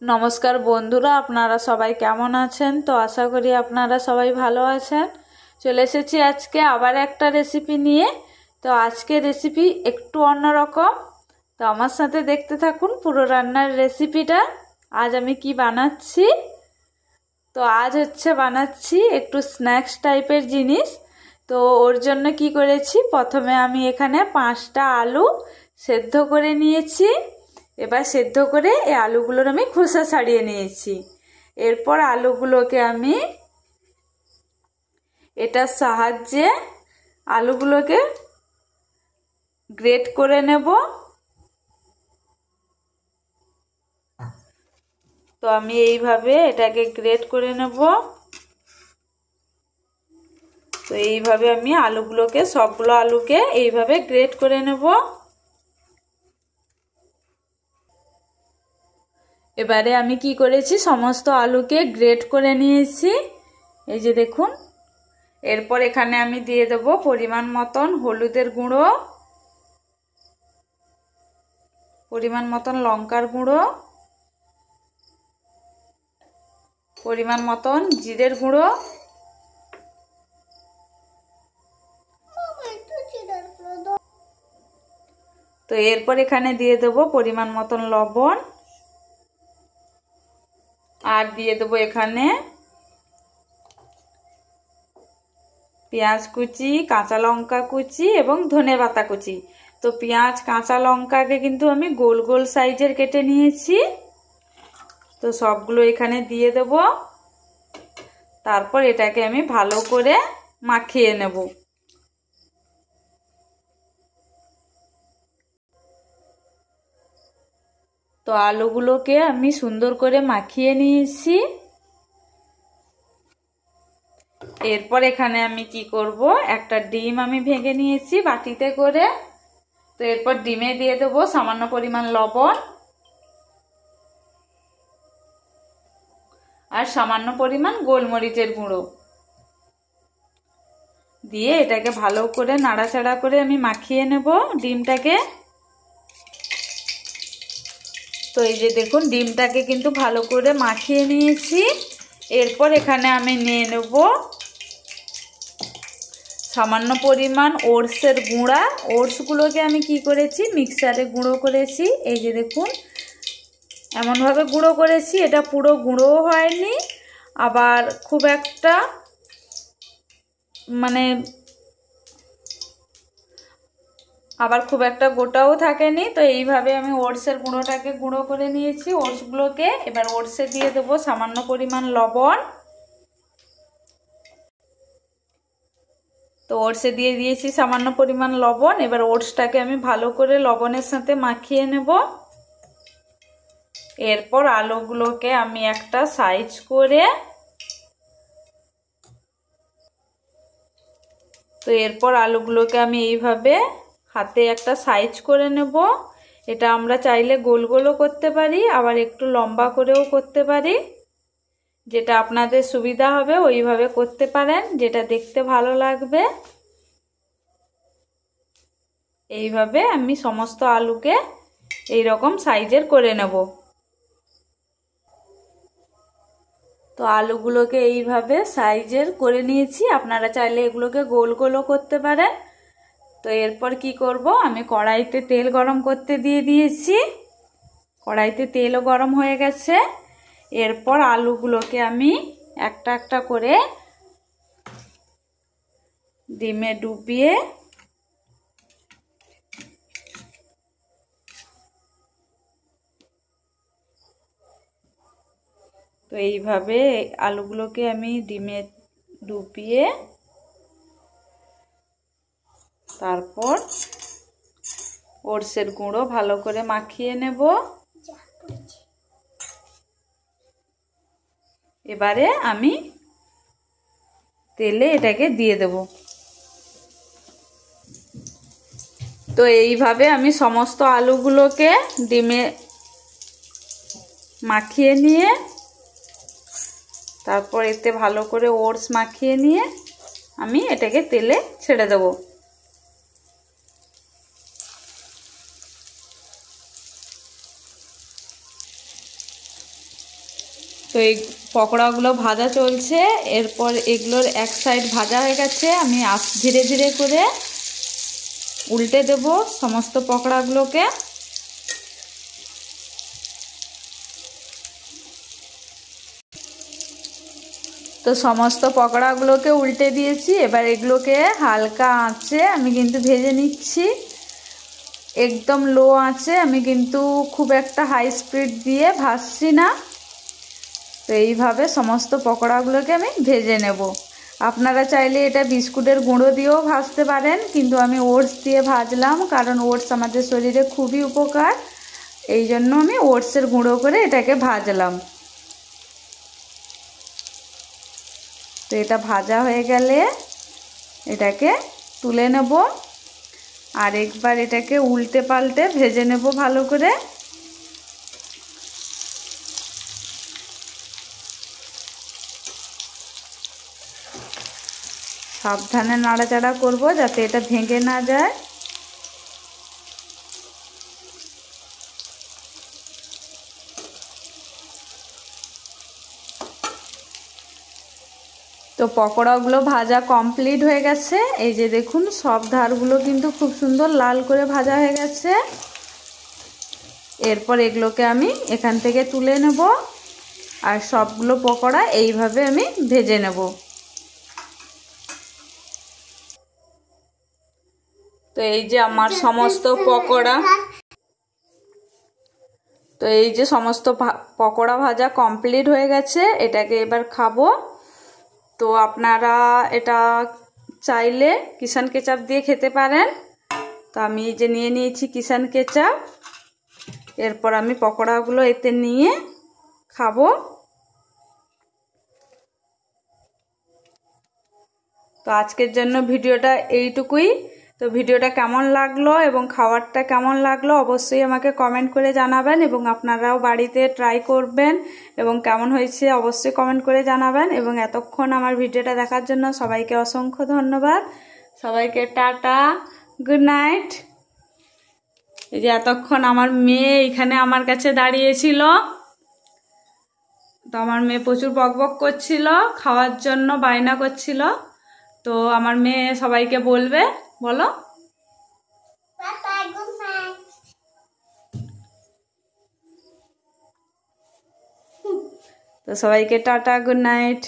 নমস্কার বন্ধুরা, আপনারা সবাই কেমন আছেন? তো আশা করি আপনারা সবাই ভালো আছেন। চলে এসেছি আজকে আবার একটা রেসিপি নিয়ে। তো আজকে রেসিপি একটু অন্যরকম। তো আমার সাথে দেখতে থাকুন পুরো রান্নার রেসিপিটা। আজ আমি কি বানাচ্ছি? তো আজ বানাচ্ছি একটু স্ন্যাক্স টাইপের জিনিস। তো ওর জন্য কি করেছি, প্রথমে আমি এখানে 5টা আলু সেদ্ধ করে নিয়েছি। এবার সেদ্ধ করে এই আলুগুলোর আমি খোসা ছাড়িয়ে নিয়েছি। এরপর আলুগুলোকে আমি এটার সাহায্যে আলুগুলোকে গ্রেট করে নেব। তো আমি এইভাবে এটাকে গ্রেট করে নেব। তো এইভাবে আমি আলুগুলোকে সবগুলো আলুকে এইভাবে গ্রেট করে নেব। এবারে আমি কি করেছি, সমস্ত আলুকে গ্রেট করে নিয়েছি, এই যে দেখুন। এরপর এখানে আমি দিয়ে দেব পরিমাণ মতন হলুদের গুঁড়ো, পরিমাণ মতন লঙ্কার গুঁড়ো, পরিমাণ মতন জিরের গুঁড়ো, তো এরপর এখানে দিয়ে দেব পরিমাণ মতন লবণ, আর দিয়ে দেবো এখানে পেঁয়াজ কুচি, কাঁচা লঙ্কা কুচি এবং ধনেপাতা কুচি। তো পেঁয়াজ কাঁচা লঙ্কাকে কিন্তু আমি গোল গোল সাইজের কেটে নিয়েছি। তো সবগুলো এখানে দিয়ে দেব। তারপর এটাকে আমি ভালো করে মাখিয়ে নেব। তো আলুগুলোকে আমি সুন্দর করে মাখিয়ে নিয়েছি। এরপর এখানে আমি কি করব, একটা ডিম আমি ভেঙে নিয়েছি বাটিতে করে। তো এরপর ডিমে দিয়ে দেবো সামান্য পরিমাণ লবণ আর সামান্য পরিমাণ গোলমরিচের গুঁড়ো দিয়ে এটাকে ভালো করে নাড়াচাড়া করে আমি মাখিয়ে নেব ডিমটাকে। তো এই যে দেখুন, ডিমটাকে কিন্তু ভালো করে মাখিয়ে নিয়েছি। এরপর এখানে আমি নিয়ে নেব সামান্য পরিমাণ ওটসের গুঁড়া। ওটসগুলোকে আমি কি করেছি, মিক্সারে গুঁড়ো করেছি। এই যে দেখুন, এমনভাবে গুঁড়ো করেছি, এটা পুরো গুঁড়োও হয়নি, আবার খুব একটা গোটাও থাকেনি। তো এইভাবে আমি ওটসের গুঁড়োটাকে গুঁড়ো করে নিয়েছি। ওটসগুলোকে এবার ওটসে দিয়ে দেবো সামান্য পরিমাণ লবণ। তো ওটসে দিয়ে দিয়েছি সামান্য পরিমাণ লবণ। এবার ওটসটাকে আমি ভালো করে লবণের সাথে মাখিয়ে নেব। এরপর আলুগুলোকে আমি একটা সাইজ করে, তো এরপর আলুগুলোকে আমি এইভাবে হাতে একটা সাইজ করে নেব। এটা আমরা চাইলে গোল গোলও করতে পারি, আবার একটু লম্বা করেও করতে পারি, যেটা আপনাদের সুবিধা হবে ওইভাবে করতে পারেন, যেটা দেখতে ভালো লাগবে। এইভাবে আমি সমস্ত আলুকে এই রকম সাইজের করে নেব। তো আলুগুলোকে এইভাবে সাইজের করে নিয়েছি। আপনারা চাইলে এগুলোকে গোল গোলও করতে পারেন। তো এরপর কি করব, আমি কড়াইতে তেল গরম করতে দিয়ে দিয়েছি। কড়াইতে তেলও গরম হয়ে গেছে। এরপর আলুগুলোকে আমি একটা একটা করে ডিমে ডুবিয়ে তো এইভাবে আলুগুলোকে আমি ডিমে ডুবিয়ে তারপর ওটসের গুঁড়ো ভালো করে মাখিয়ে নেব। এবারে আমি তেলে এটাকে দিয়ে দেব। তো এইভাবে আমি সমস্ত আলুগুলোকে ডিমে মাখিয়ে নিয়ে তারপর এতে ভালো করে ওটস মাখিয়ে নিয়ে আমি এটাকে তেলে ছেড়ে দেব। তো এই পকোড়াগুলো ভাজা চলছে। এরপর এগুলোর এক সাইড ভাজা হয়ে গেছে, আমি ধীরে ধীরে করে উল্টে দেব সমস্ত পকোড়াগুলোকে। তো সমস্ত পকোড়াগুলোকে উল্টে দিয়েছি। এবার এগুলোকে হালকা আঁচে আমি কিন্তু ভেজে নিচ্ছি, একদম লো আঁচে। আমি কিন্তু খুব একটা হাই স্পিড দিয়ে ভাজছি না। তো এইভাবে সমস্ত পকোড়াগুলোকে আমি ভেজে নেব। আপনারা চাইলে এটা বিস্কুটের গুঁড়ো দিয়েও ভাজতে পারেন, কিন্তু আমি ওটস দিয়ে ভাজলাম, কারণ ওটস আমাদের শরীরে খুবই উপকার। এই জন্য আমি ওটসের গুঁড়ো করে এটাকে ভাজলাম। তো এটা ভাজা হয়ে গেলে এটাকে তুলে নেব, আর একবার এটাকে উল্টে পাল্টে ভেজে নেব ভালো করে। সাবধানে নাড়াচাড়া করব যাতে এটা ভেঙে না যায়। তো পকোড়াগুলো ভাজা কমপ্লিট হয়ে গেছে। এই যে দেখুন, সব ধারগুলো কিন্তু খুব সুন্দর লাল করে ভাজা হয়ে গেছে। এরপর এগুলোকে আমি এখান থেকে তুলে নেব, আর সবগুলো পকোড়া এইভাবে আমি ভেজে নেব। তো এই যে আমার সমস্ত পকোড়া, পকোড়া ভাজা কমপ্লিট হয়ে গেছে। এটাকে এবার খাবো। তো আপনারা এটা চাইলে কিষান কেচাপ দিয়ে খেতে পারেন। তো আমি এই যে নিয়ে নিয়েছি কিষান কেচাপ। এরপর আমি পকোড়াগুলো এতে নিয়ে খাবো। তো আজকের জন্য ভিডিওটা এইটুকুই। তো ভিডিওটা কেমন লাগলো এবং খাবারটা কেমন লাগলো অবশ্যই আমাকে কমেন্ট করে জানাবেন, এবং আপনারাও বাড়িতে ট্রাই করবেন এবং কেমন হয়েছে অবশ্যই কমেন্ট করে জানাবেন। এবং এতক্ষণ আমার ভিডিওটা দেখার জন্য সবাইকে অসংখ্য ধন্যবাদ। সবাইকে টাটা, গুড নাইট। এই যে এতক্ষণ আমার মেয়ে এখানে আমার কাছে দাঁড়িয়েছিল। তো আমার মেয়ে প্রচুর বকবক করছিল, খাওয়ার জন্য বায়না করছিল। তো আমার মেয়ে সবাইকে বলবে, বলো। তো সবাইকে টাটা, গুড নাইট।